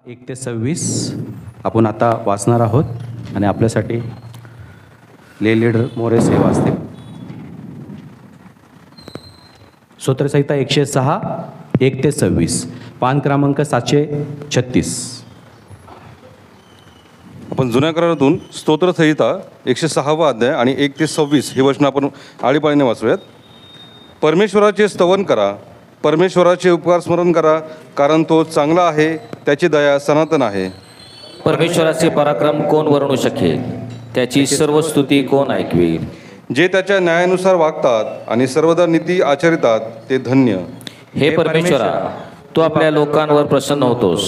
1 ते 26 आपण आता वाचणार आहोत आणि आपल्यासाठी लीडर मोरे साहेब वाचतील. स्तोत्रसंहिता 106 1 ते 26 पान क्रमांक 736. आपण जुन्या करारातून स्तोत्रसंहिता 106वा अध्याय आणि 1 ते 26 हे वचन आपण आळीपाळीने वाचूयात. परमेश्वराचे स्तवन करा, परमेश्वराचे उपकार स्मरण करा, कारण तो चांगला आहे, त्याची दया सनातन आहे. परमेश्वराचे पराक्रम कोण वर्णू शकेल, त्याची सर्व स्तुती कोण ऐकवेल. जे त्याच्या न्यायानुसार वागतात आणि सर्वदा नीती आचरितात ते धन्य. हे परमेश्वरा, तू आपल्या लोकांवर प्रसन्न होतोस,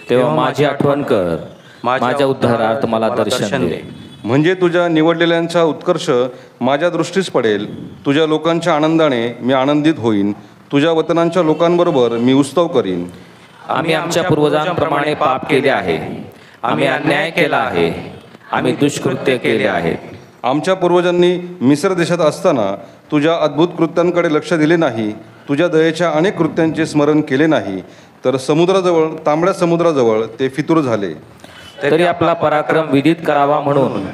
तेव्हा माझी आठवण कर, माझ्या उद्धारार्थ मला दर्शन दे. म्हणजे तुझ्या निवडलेल्यांचा उत्कर्ष माझ्या दृष्टीस पडेल. तुझ्या लोकांच्या आनंदाने मी आनंदित होईन, तुझ्या वतनांच्या लोकांबरोबर मी उत्सव करीन. आम्ही आमच्या पूर्वजांप्रमाणे पाप केले आहे, आम्ही अन्याय केला आहे, आम्ही दुष्कृत्य केले आहेत. आमच्या पूर्वजांनी मिस्र देशात असताना तुझ्या अद्भुत कृत्यांकडे लक्ष दिले नाही, तुझ्या दयेच्या अनेक कृत्यांचे स्मरण केले नाही, तर समुद्राजवळ, तांबड्या समुद्राजवळ ते फितूर झाले. तरी आपला पराक्रम विदित करावा म्हणून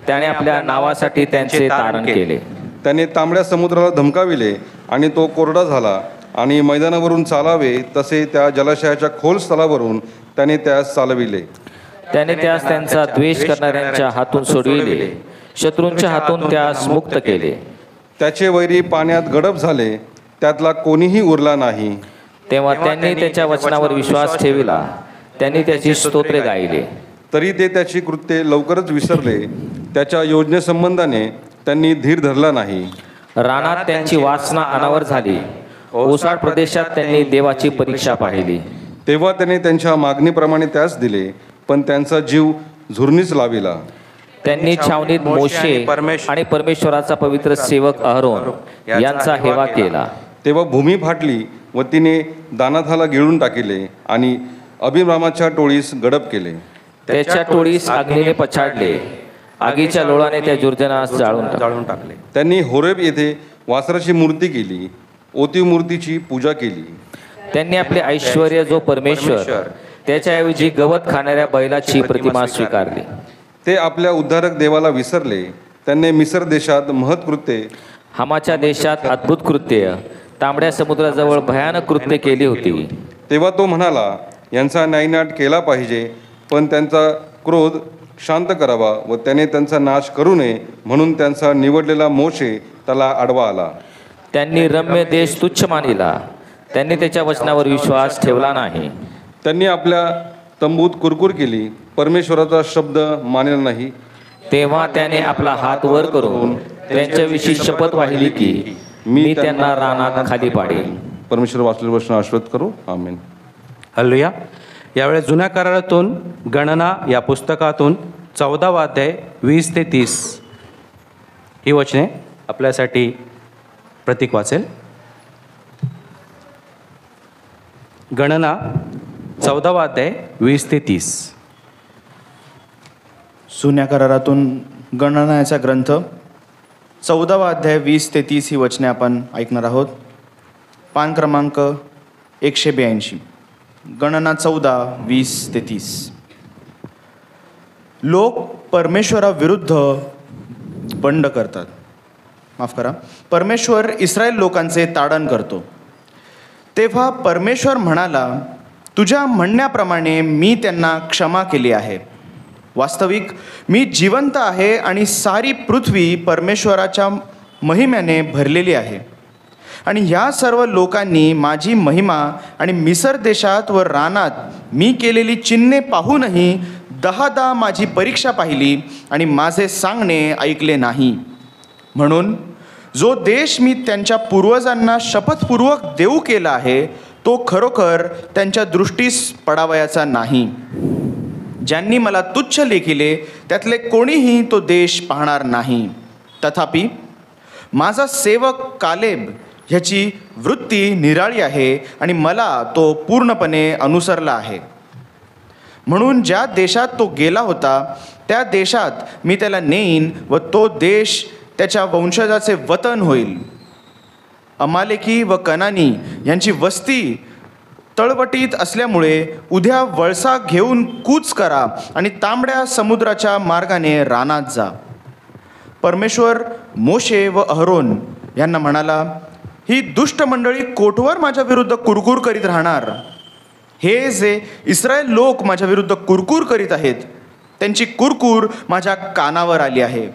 त्याने आपल्या नावासाठी त्यांचे तारण केले. त्याने तांबड्या समुद्राला धमकाविले आणि तो कोरडा झाला, आणि मैदानावरून चालावे तसे त्या जलाशयाच्या खोल स्थलावरून त्याने त्यास चालविले. त्याने त्यास त्यांचा द्वेष करणाऱ्यांच्या हातून सोडविले, शत्रूंच्या हातून त्यास मुक्त केले. त्याचे वैरी पाण्यात गडप झाले, त्यातला कोणीही उरला नाही. तेव्हा त्यांनी त्याच्या वचनावर विश्वास ठेविला, त्यांनी त्याची स्तोत्रे गायले. तरी ते त्याची कृत्ये लवकरच विसरले, त्याच्या योजनेसंबंधाने त्यांनी धीर धरला नाही. रानात त्यांची वासना अनावर झाली, ओसाड प्रदेशात त्यांनी देवाची परीक्षा पाहिली. तेव्हा त्याने त्यांच्या मागणीप्रमाणे त्यास दिले, पण त्यांचा जीव झुरणीच लाविला. त्यांनी छावणीत मोशे आणि परमेश्वराचा पवित्र सेवक अहरोन यांचा हेवा केला. तेव्हा भूमी फाटली व तिने दानाथाला गिळून टाकिले आणि अभिरामाच्या टोळीस गडप केले. त्याच्या टोळीस अग्नीने पछाडले, आगीच्या लोळाने त्या जुर्जनास जाळून टाकले. त्यांनी होरेब येथे वासराची मूर्ती केली, ओती मूर्तीची पूजा केली. त्यांनी आपले ऐश्वर्य जो परमेश्वर, त्याच्याऐवजी गवत खाणाऱ्या बैलाची प्रतिमा स्वीकारली. ते आपल्या उद्धारक देवाला विसरले. त्यांनी मिस्र देशात महत्कृत्ये, हमाच्या देशात अद्भुत कृत्य, तांबड्या समुद्राजवळ भयानक कृत्य केली होती. तेव्हा तो म्हणाला, यांचा न्यायनाट केला पाहिजे, पण त्यांचा क्रोध शांत करावा व त्याने त्यांचा नाश करू नये म्हणून त्यांचा निवडलेला मोशे त्याला आडवा आला. त्यांनी रम्य देश तुच्छ मानिला, त्यांनी त्याच्या वचनावर विश्वास ठेवला नाही. त्यांनी आपल्या तंबूत कुरकुर केली, परमेश्वराचा शब्द मानला नाही. तेव्हा त्याने आपला हात वर करून त्यांच्याविषयी शपथ वाहिली की मी त्यांना रानात खाली पाडेन. परमेश्वर वाचलेले वचन आश्वस्त करू. आमेन. हल्लुया. यावेळेस जुन्या करारातून गणना या पुस्तकातून 14वा अध्याय 20 ते 30 ही वचने आपल्यासाठी प्रतीक वाचेल. गणना 14वा अध्याय 20 ते 30. जुन्या करारातून गणना याचा ग्रंथ 14वा अध्याय 20 ते 30 ही वचने आपण ऐकणार आहोत. पान क्रमांक 182. गणना 14 20 ते 30. लोक परमेश्वराविरुद्ध बंड करतात. माफ करा, परमेश्वर इस्रायल लोकांचे ताडण करतो. तेव्हा परमेश्वर म्हणाला, तुझ्या म्हणण्याप्रमाणे मी त्यांना क्षमा केली आहे. वास्तविक मी जिवंत आहे आणि सारी पृथ्वी परमेश्वराच्या महिम्याने भरलेली आहे. आणि ह्या सर्व लोकांनी माझी महिमा आणि मिसर देशात व रानात मी केलेली चिन्हे पाहूनही 10 माझी परीक्षा पाहिली आणि माझे सांगणे ऐकले नाही. म्हणून जो देश मी त्यांच्या पूर्वजांना शपथपूर्वक देऊ केला आहे तो खरोखर त्यांच्या दृष्टीस पडावयाचा नाही. ज्यांनी मला तुच्छ लेखिले त्यातले कोणीही तो देश पाहणार नाही. तथापि माझा सेवक कालेब ह्याची वृत्ती निराळी आहे आणि मला तो पूर्णपणे अनुसरला आहे. म्हणून ज्या देशात तो गेला होता त्या देशात मी त्याला नेईन व तो देश त्याच्या वंशजाचे वतन होईल. अमालेकी व कनानी यांची वस्ती तळवटीत असल्यामुळे उद्या वळसा घेऊन कूच करा आणि तांबड्या समुद्राच्या मार्गाने रानात जा. परमेश्वर मोशे व अहरोन यांना म्हणाला, ही दुष्ट मंडळी कोठवर माझ्या विरुद्ध कुरकुर करीत राहणार. हे जे इस्रायल लोक माझ्या विरुद्ध कुरकुर करीत आहेत, त्यांची कुरकुर माझ्या कानावर आली आहे.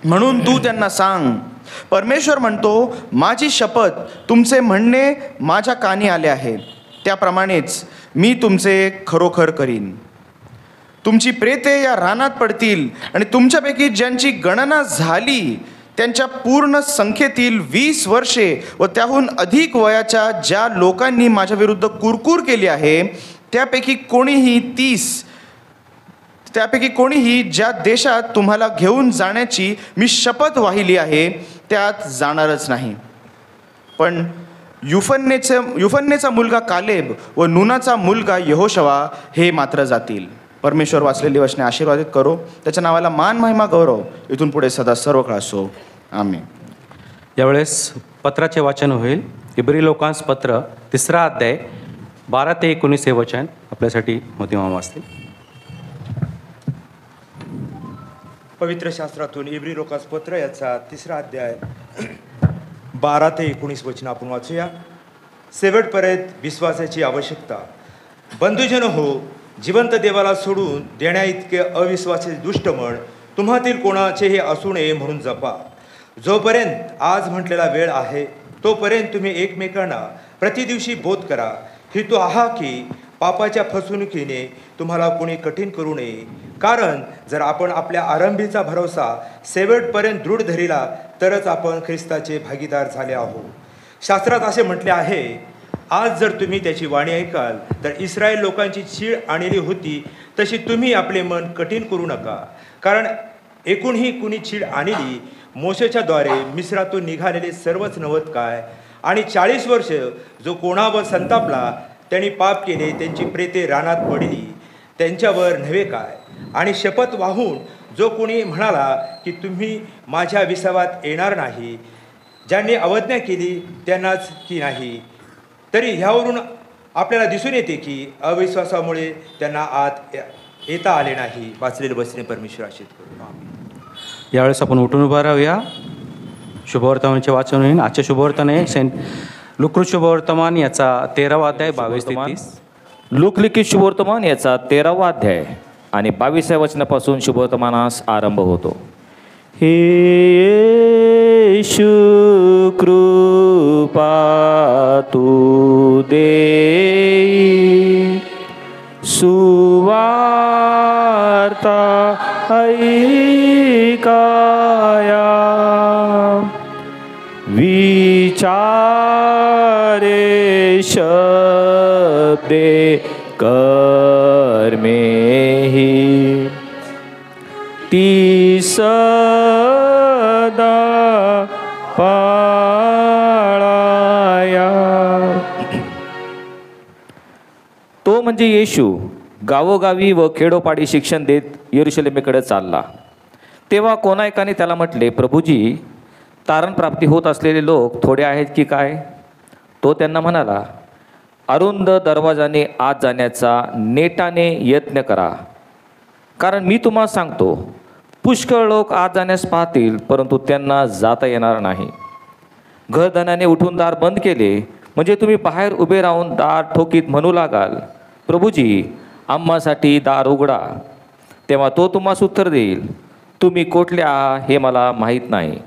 म्हणून तू त्यांना सांग, परमेश्वर म्हणतो, माझी शपथ, तुमचे म्हणणे माझ्या कानी आले आहे, त्याप्रमाणेच मी तुमचे खरोखर करीन. तुमची प्रेते या रानात पडतील आणि तुमच्यापैकी ज्यांची गणना झाली त्यांच्या पूर्ण संख्येतील 20 वर्षे व त्याहून अधिक वयाच्या ज्या लोकांनी माझ्या विरुद्ध कुरकुर केली आहे, त्यापैकी कोणीही ज्या देशात तुम्हाला घेऊन जाण्याची मी शपथ वाहिली आहे त्यात जाणारच नाही. पण युफन्नेचा मुलगा कालेब व नूनाचा मुलगा यहोशवा हे मात्र जातील. परमेश्वर वाचलेली वचने आशीर्वादित करो. त्याच्या नावाला मान, महिमा, गौरव इथून पुढे सदा सर्व काळ असो. आमेन. यावेळेस पत्राचे वाचन होईल. इब्री लोकांस पत्र 3 अध्याय 12 ते 19 हे वचन आपल्यासाठी मोती मामा वाचतील. पवित्र शास्त्रातून इब्री लोकांस पत्र याचा 3 अध्याय 12 ते 19 वचन आपण वाचूया. शेवटपर्यंत विश्वासाची आवश्यकता. बंधुजन हो, जिवंत देवाला सोडून देण्या इतके अविश्वासी दुष्टमन तुम्हातील कोणाचेही असू नये म्हणून जपा. जोपर्यंत आज म्हटलेला वेळ आहे तोपर्यंत तुम्ही एकमेकांना प्रतिदिवशी बोध करा, हेतू हा की पापाच्या फसवणुकीने तुम्हाला कोणी कठीण करू नये. कारण जर आपण आपल्या आरंभीचा भरोसा शेवटपर्यंत दृढ धरिला तरच आपण ख्रिस्ताचे भागीदार झाले आहोत. शास्त्रात असे म्हटले आहे, आज जर तुम्ही त्याची वाणी ऐकाल तर इस्रायल लोकांची चीड आणली होती तशी तुम्ही आपले मन कठीण करू नका. कारण एकूणही कुणी चीड आणली मोशेच्या द्वारे मिस्रातून निघालेले सर्वच नवत काय. आणि 40 वर्ष जो कोणावर संतापला त्यांनी पाप केले, त्यांची प्रेते रानात पडली, त्यांच्यावर नव्हे काय. आणि शपथ वाहून जो कोणी म्हणाला की तुम्ही माझ्या विसावात येणार नाही, ज्यांनी अवज्ञा केली त्यांनाच की नाही, तरी ह्यावरून आपल्याला दिसून येते की अविश्वासामुळे त्यांना आत येता आले नाही. वाचलेले वचने परमेश्वर आशीर्वाद करू. आमेन. यावेळेस आपण उठून उभा राहूया. शुभवर्तमानाचे वाचन होईल. आजचे शुभवर्तमान आहे सेंट लुकृत शुभवर्तमान याचा 13वा अध्याय 22 ते 30. लूकलिखित शुभवर्तमान याचा 13वा अध्याय आणि 22व्या वचनापासून शुभवर्तमानास आरंभ होतो. हे येशू कृपा तू देई, सुवार्ता ऐकाया, विचारे शब्दे कर्मेहि, ती सदा पाळाया. तो म्हणजे येशू गावोगावी व खेडोपाडी शिक्षण देत यरुशलेमेकडे चालला. तेव्हा कोणा एकाने त्याला म्हटले, प्रभूजी, तारण प्राप्ती होत असलेले लोक थोडे आहेत की काय? तो त्यांना म्हणाला, अरुंद दरवाजाने आत जाण्याचा नेटाने यत्न करा. कारण मी तुम्हाला सांगतो, पुष्कळ लोक आत जाण्यास पाहतील परंतु त्यांना जाता येणार नाही. घरधण्याने उठून दार बंद केले म्हणजे तुम्ही बाहेर उभे राहून दार ठोकीत म्हणू लागाल, प्रभूजी, आम्हासाठी दार उघडा. तेव्हा तो तुम्हास उत्तर देईल, तुम्ही कोठले आहात हे मला माहीत नाही.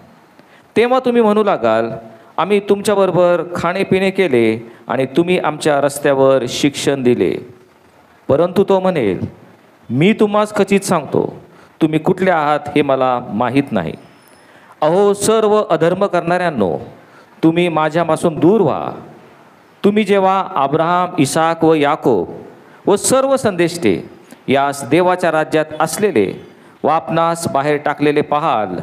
तेव्हा तुम्ही म्हणू लागाल, आम्ही तुमच्याबरोबर खाणेपिणे केले आणि तुम्ही आमच्या रस्त्यावर शिक्षण दिले. परंतु तो म्हणेल, मी तुम्हास खचित सांगतो, तुम्ही कुठले आहात हे मला माहीत नाही. अहो सर्व अधर्म करणाऱ्यांनो, तुम्ही माझ्यापासून दूर व्हा. तुम्ही जेव्हा अब्राहम, इसाक व याकोब व सर्व संदेष्टे यास देवाच्या राज्यात असलेले व आपणास बाहेर टाकलेले पाहाल,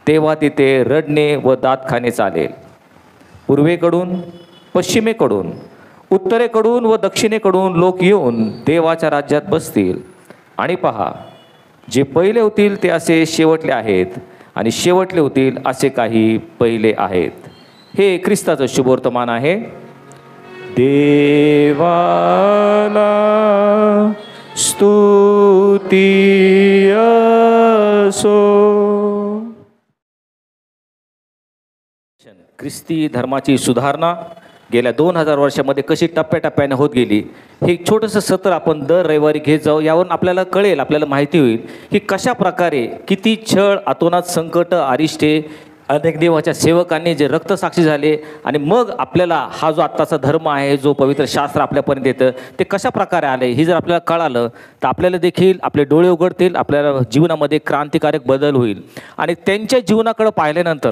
तेव्हा तिथे रडणे व दात खाणे चालेल. पूर्वेकडून, पश्चिमेकडून, उत्तरेकडून व दक्षिणेकडून लोक येऊन देवाच्या राज्यात बसतील. आणि पहा, जे पहिले होतील ते असे शेवटले आहेत आणि शेवटले होतील असे काही पहिले आहेत. हे ख्रिस्ताचं शुभवर्तमान आहे. देवाला स्तुती असो. ख्रिस्ती धर्माची सुधारणा गेल्या 2000 वर्षामध्ये कशी टप्प्याटप्प्याने होत गेली, हे एक छोटंसं सत्र आपण दर रविवारी घेत जाऊ. यावरून आपल्याला कळेल, आपल्याला माहिती होईल की कशा प्रकारे किती छळ, अतोनात संकट, अरिष्टे, अनेक देवाच्या सेवकांनी जे रक्तसाक्षी झाले, आणि मग आपल्याला हा जो आत्ताचा धर्म आहे, जो पवित्र शास्त्र आपल्यापर्यंत येतं, ते कशा प्रकारे आले हे जर आपल्याला कळालं तर आपल्याला देखील आपले डोळे उघडतील, आपल्याला जीवनामध्ये क्रांतिकारक बदल होईल. आणि त्यांच्या जीवनाकडे पाहिल्यानंतर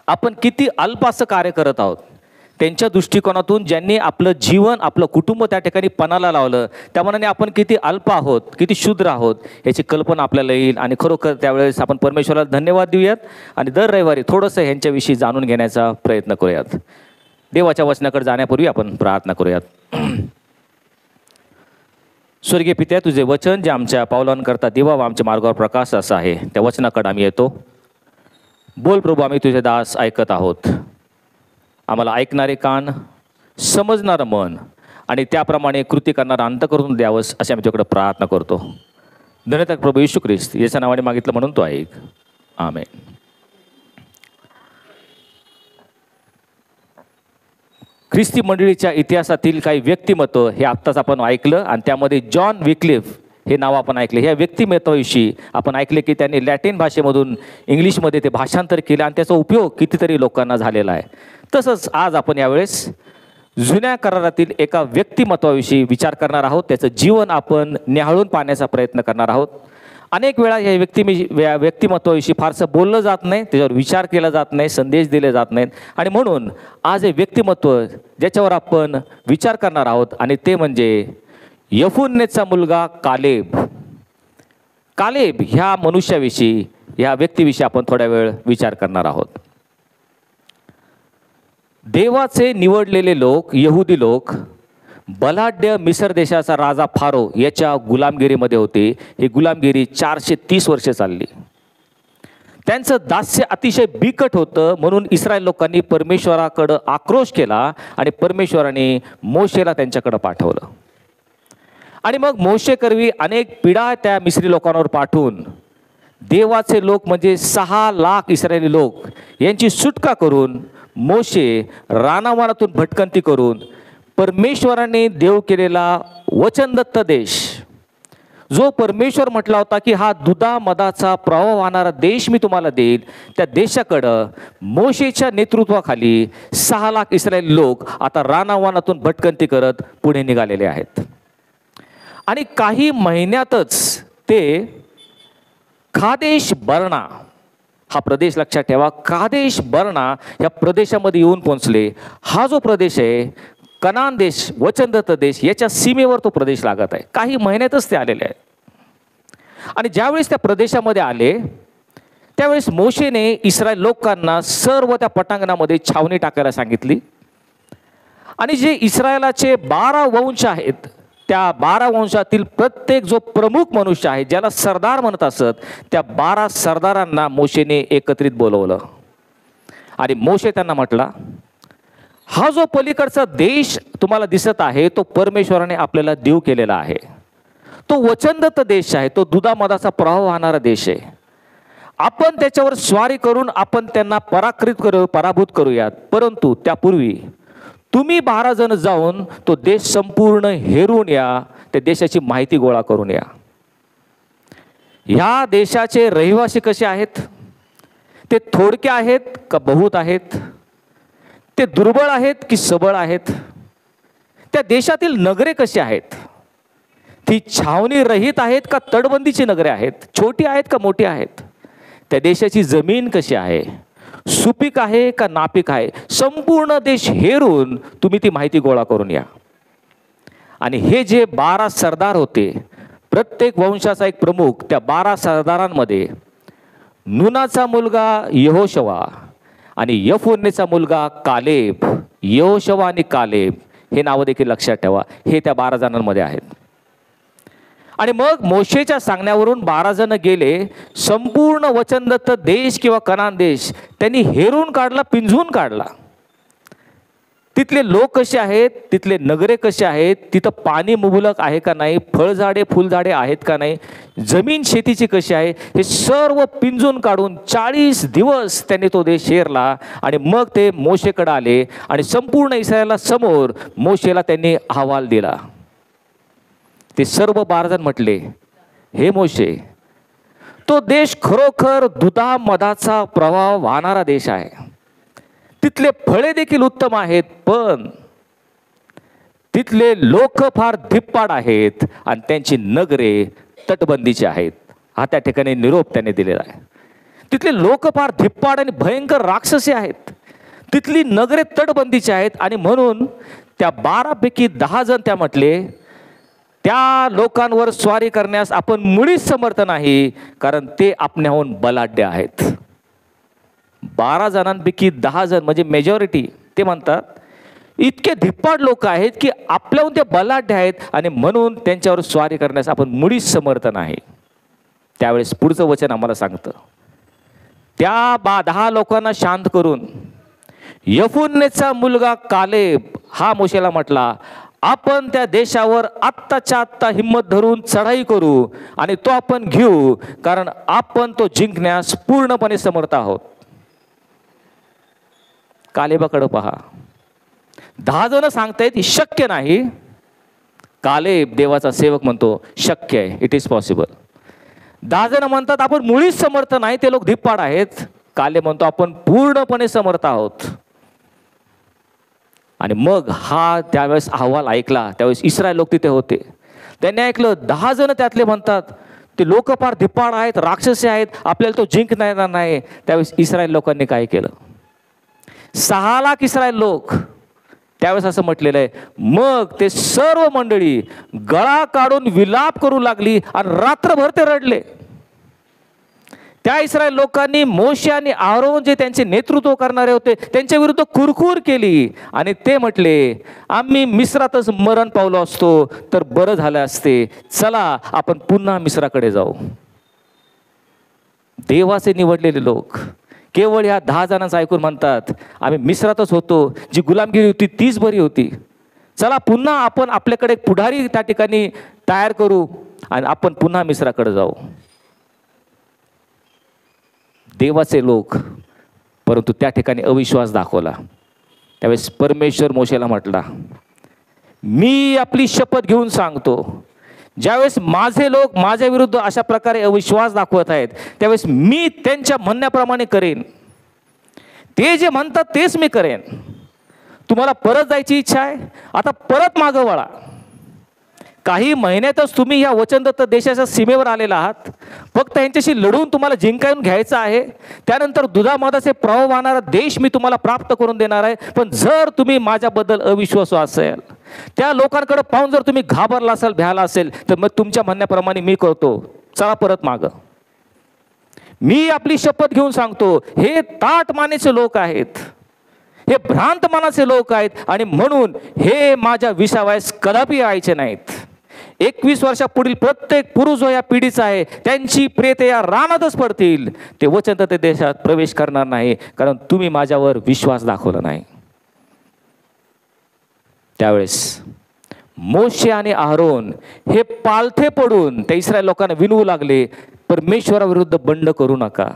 आपण किती अल्प असं कार्य करत आहोत, त्यांच्या दृष्टिकोनातून ज्यांनी आपलं जीवन, आपलं कुटुंब त्या ठिकाणी पणाला लावलं, त्यामानाने आपण किती अल्प आहोत, किती शूद्र आहोत याची कल्पना आपल्याला येईल. आणि खरोखर त्यावेळेस आपण परमेश्वराला धन्यवाद देऊयात आणि दर रविवारी थोडंसं ह्यांच्याविषयी जाणून घेण्याचा प्रयत्न करूयात. देवाच्या वचनाकडे जाण्यापूर्वी आपण प्रार्थना करूयात. स्वर्गीय पित्या, तुझे वचन जे आमच्या पावलांकरता दिवा व आमच्या मार्गावर प्रकाश असं आहे, त्या वचनाकडे आम्ही येतो. बोल प्रभू, आम्ही तुझे दास ऐकत आहोत. आम्हाला ऐकणारे कान, समजणारं मन आणि त्याप्रमाणे कृती करणारा अंत करून द्यावंस असे आम्ही तुझ्याकडे प्रार्थना करतो. धन्यवाद प्रभू येशू ख्रिस्त, याच्या नावाने मागितलं म्हणून तो ऐक. आमेन. ख्रिस्ती मंडळीच्या इतिहासातील काही व्यक्तिमत्व हे आत्ताच आपण ऐकलं, आणि त्यामध्ये जॉन विक्लिफ हे नाव आपण ऐकले. ह्या व्यक्तिमत्वाविषयी आपण ऐकले की त्यांनी लॅटिन भाषेमधून इंग्लिशमध्ये ते भाषांतर केलं आणि त्याचा उपयोग कितीतरी लोकांना झालेला आहे. तसंच आज आपण यावेळेस जुन्या करारातील एका व्यक्तिमत्वाविषयी विचार करणार आहोत. त्याचं जीवन आपण न्याहाळून पाहण्याचा प्रयत्न करणार आहोत. अनेक वेळा या व्यक्तिमत्वाविषयी फारसं बोललं जात नाही, त्याच्यावर विचार केला जात नाही, संदेश दिले जात नाहीत, आणि म्हणून आज हे व्यक्तिमत्व ज्याच्यावर आपण विचार करणार आहोत, आणि ते म्हणजे यफुन्नेचा मुलगा कालेब. कालेब ह्या मनुष्याविषयी, ह्या व्यक्तीविषयी आपण थोडा वेळ विचार करणार आहोत. देवाचे निवडलेले लोक, यहुदी लोक, बलाढ्य मिसर देशाचा राजा फारो याच्या गुलामगिरीमध्ये होते. ही गुलामगिरी 430 वर्षे चालली. त्यांचं दास्य अतिशय बिकट होतं, म्हणून इस्रायल लोकांनी परमेश्वराकडं आक्रोश केला आणि परमेश्वराने मोशेला त्यांच्याकडं पाठवलं. आणि मग मोशे करवी अनेक पिढा त्या मिस्री लोकांवर पाठवून देवाचे लोक म्हणजे 6 लाख इस्रायली लोक यांची सुटका करून मोशे रानावनातून भटकंती करून परमेश्वराने देव केलेला वचनदत्त देश, जो परमेश्वर म्हटला होता की हा दुधा मधाचा प्रवाह वाहणारा देश मी तुम्हाला देईल, त्या देशाकडं मोशेच्या नेतृत्वाखाली 6 लाख इस्रायली लोक आता रानावनातून भटकंती करत पुढे निघालेले आहेत. आणि काही महिन्यातच ते कादेश बर्ना हा प्रदेश, लक्षात ठेवा, कादेश बर्ना या प्रदेशामध्ये येऊन पोहोचले. हा जो प्रदेश आहे कनान देश, वचनदत्त देश, याच्या सीमेवर तो प्रदेश लागत आहे. काही महिन्यातच ते आलेले आहेत. आणि ज्यावेळेस त्या प्रदेशामध्ये आले त्यावेळेस मोशेने इस्रायल लोकांना सर्व त्या पटांगणामध्ये छावणी टाकायला सांगितली. आणि जे इस्रायलाचे 12 वंश आहेत, त्या 12 वंशातील प्रत्येक जो प्रमुख मनुष्य आहे, ज्याला सरदार म्हणत असत, त्या 12 सरदारांना मोशेने एकत्रित बोलवलं. आणि मोशे त्यांना म्हटला, हा जो पलीकडचा देश तुम्हाला दिसत आहे तो परमेश्वराने आपल्याला देव केलेला आहे. तो वचनदत्त देश आहे, तो दुधामधाचा प्रवाह वाहणारा देश आहे. आपण त्याच्यावर स्वारी करून आपण त्यांना पराभूत करूयात. परंतु त्यापूर्वी तुम्ही 12 जण जाऊन तो देश संपूर्ण हेरून या, त्या देशाची माहिती गोळा करून या. ह्या देशाचे रहिवासी कसे आहेत? ते थोडके आहेत का बहुत आहेत? ते दुर्बळ आहेत की सबळ आहेत? त्या देशातील नगरे कशी आहेत? ती छावणी रहित आहेत का तटबंदीची नगरे आहेत? छोटी आहेत का मोठी आहेत? त्या देशाची जमीन कशी आहे? सुपीक आहे का नापीक आहे? संपूर्ण देश हेरून तुम्ही ती माहिती गोळा करून या. आणि हे जे 12 सरदार होते, प्रत्येक वंशाचा एक प्रमुख, त्या 12 सरदारांमध्ये नूनाचा मुलगा यहोशवा आणि यफुन्नेचा मुलगा कालेब, यहोशवा आणि कालेब हे नावं देखील लक्षात ठेवा, हे त्या 12 जणांमध्ये आहेत. आणि मग मोशेच्या सांगण्यावरून 12 जण गेले, संपूर्ण वचनदत्त देश किंवा कनान देश त्यांनी हेरून काढला, पिंजून काढला. तिथले लोक कसे आहेत, तिथले नगरे कसे आहेत, तिथं पाणी मुबलक आहे का नाही, फळझाडे फुलझाडे आहेत का नाही, जमीन शेतीची कशी आहे, हे सर्व पिंजून काढून 40 दिवस त्यांनी तो देश हेरला. आणि मग ते मोशेकडे आले आणि संपूर्ण इस्रायला समोर मोशेला त्यांनी अहवाल दिला. ते सर्व 12 जण म्हटले, हे मोशे, तो देश खरोखर दुधा मधाचा प्रवाह वाहणारा देश आहे. तिथले फळे देखील उत्तम आहेत, पण तिथले लोक फार धिप्पाड आहेत आणि त्यांची नगरे तटबंदीची आहेत. हा त्या ठिकाणी निरोप त्यांनी दिलेला आहे. तिथले लोक फार धिप्पाड आणि भयंकर राक्षसी आहेत, तिथली नगरे तटबंदीची आहेत. आणि म्हणून त्या 12 पैकी 10 जण त्या म्हटले, त्या लोकांवर स्वारी करण्यास आपण मुळीच समर्थ नाही, कारण ते आपल्याहून बलाढ्य आहेत. 12 जणांपैकी 10 जण म्हणजे मेजॉरिटी, ते म्हणतात इतके धिप्पाड लोक आहेत की आपल्याहून ते बलाढ्य आहेत आणि म्हणून त्यांच्यावर स्वारी करण्यास आपण मुळीच समर्थ नाही. त्यावेळेस पुढचं वचन आम्हाला सांगतं, त्या 10 लोकांना शांत करून यफुन्नेचा मुलगा कालेब हा मोशेला म्हटला, आपण त्या देशावर आत्ताच्या आत्ता हिम्मत धरून चढाई करू आणि तो आपण घेऊ, कारण आपण तो जिंकण्यास पूर्णपणे समर्थ आहोत. कालेबाकडे पहा. 10 जण सांगतायत शक्य नाही. कालेब देवाचा सेवक म्हणतो शक्य आहे, इट इज पॉसिबल. 10 जण म्हणतात आपण मुळीच समर्थ नाही, ते लोक धिप्पाड आहेत. कालेब म्हणतो आपण पूर्णपणे समर्थ आहोत. आणि मग हा त्यावेळेस अहवाल ऐकला. त्यावेळेस इस्रायल लोक तिथे होते. त्यांनी ऐकलं 10 जण त्यातले म्हणतात ते लोक फार धिप्पाड आहेत, राक्षसी आहेत, आपल्याला तो जिंकता येणार नाही. त्यावेळेस इस्रायल लोकांनी काय केलं, 6 लाख इस्रायल लोक त्यावेळेस असं म्हटलेलं आहे, मग ते सर्व मंडळी गळा काढून विलाप करू लागली आणि रात्रभर ते रडले. त्या इस्रायल लोकांनी मोशे आणि आरोन जे त्यांचे नेतृत्व करणारे होते त्यांच्या विरुद्ध कुरकुर केली आणि ते म्हटले, आम्ही मिस्रातच मरण पावलो असतो तर बरं झालं असते, चला आपण पुन्हा मिस्राकडे जाऊ. देवाचे निवडलेले लोक केवळ ह्या 10 जणांचं ऐकून म्हणतात, आम्ही मिस्रातच होतो, जी गुलामगिरी होती तीच बरी होती, चला पुन्हा आपण आपल्याकडे एक पुढारी त्या ठिकाणी तयार करू आणि आपण पुन्हा मिस्राकडे जाऊ. देवाचे लोक, परंतु त्या ठिकाणी अविश्वास दाखवला. त्यावेळेस परमेश्वर मोशेला म्हटला, मी आपली शपथ घेऊन सांगतो, ज्यावेळेस माझे लोक माझ्या विरुद्ध अशा प्रकारे अविश्वास दाखवत आहेत त्यावेळेस मी त्यांच्या म्हणण्याप्रमाणे करेन. ते जे म्हणतात तेच मी करेन. तुम्हाला परत जायची इच्छा आहे, आता परत मागं वळा. काही महिन्यातच तुम्ही या वचनदत्त देशाच्या सीमेवर आलेला आहात. फक्त यांच्याशी लढून तुम्हाला जिंकावून घ्यायचं आहे. त्यानंतर दुधामधाचे प्रवाह वाहणारा देश मी तुम्हाला प्राप्त करून देणार आहे. पण जर तुम्ही माझ्याबद्दल अविश्वासू असेल, त्या लोकांकडे पाहून जर तुम्ही घाबरला असाल, भ्याला असेल, तर मग तुमच्या म्हणण्याप्रमाणे मी करतो, चला परत मागं. मी आपली शपथ घेऊन सांगतो, हे ताठ मानेचे लोक आहेत, हे भ्रांत मनाचे लोक आहेत आणि म्हणून हे माझ्या विसावयास कदापि यायचे नाहीत. 21 वर्षापुढील प्रत्येक पुरुष जो या पिढीचा आहे त्यांची प्रेते या रानातच पडतील. ते वचनदत्त देशात प्रवेश करणार नाही, कारण तुम्ही माझ्यावर विश्वास दाखवला नाही. त्यावेळेस मोशे आणि आरोन हे पालथे पडून त्या इस्रायल लोकांना विनवू लागले, परमेश्वराविरुद्ध बंड करू नका.